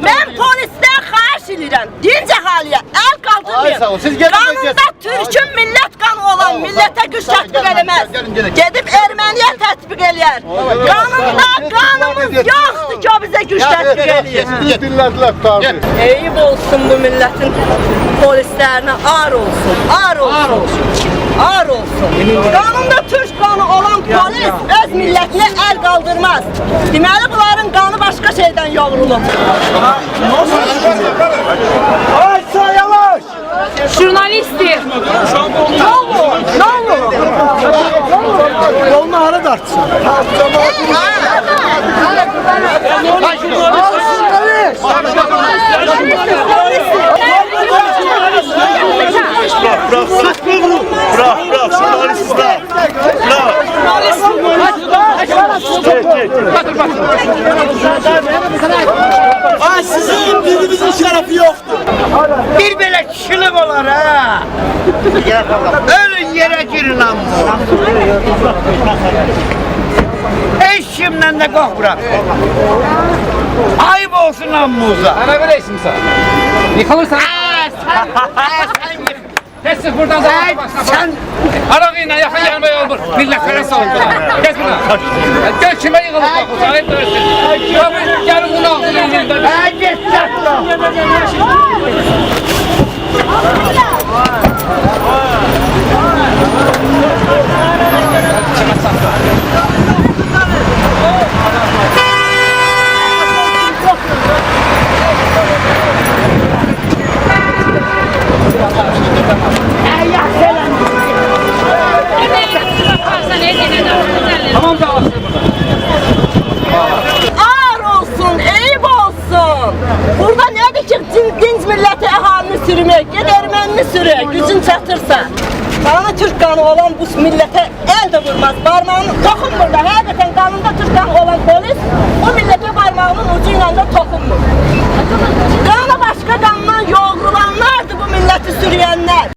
Ben polisdən xahiş edirəm. Dinc əhaliyə əl qaldırmayın. Qanunda Türkün millət qanı olan millətə güc tətbiq eləməz. Gedib erməniyə tətbiq eləyər. Qanunda qanımız yoxdur ki, o bizə güc tətbiq eləyir. Eyib olsun bu millətin polislərinə, ar olsun, ar olsun. Ar olsun. Qanunda Türk qanı olan polis öz millətinə əl qaldırmaz. Deməli bunların qanı başqa şeydən yoğrulur. Ay sağ yavaş. Jurnalisti. Ne olur? Ne olur? Yolunu hara dartsın. Bırak, jurnalist bırak. Ay sizin birimizin şerefi yoktur. Bir belə kişilik olar ha. Ölün yere girin amma. Heç kimdən də qorxmuram. Ayıb olsun ammuza. Ana böyle isim sen. Yıkılırsan. Sen Kesif buradan zaman başına. sen Arağıyla yakın yanıma yol bul. Millet karası oldu. Kes bunu. Gör kime yıkılıp bak o zaman. Hep böylesin. Yarın bunu aldın. git çatla. Tamam da alsın burada. Ar olsun, eyib olsun. Burada nədir ki, dinc milləti əhalini sürmək, ged ermənini sürək, gücün çatırsa. Qanı Türk qanı olan bu millətə əl də vurmaz, barmağını toxunmur da. Həqiqətən qanında Türk qanı olan polis bu millətə barmağının ucu ilə də toxunmur.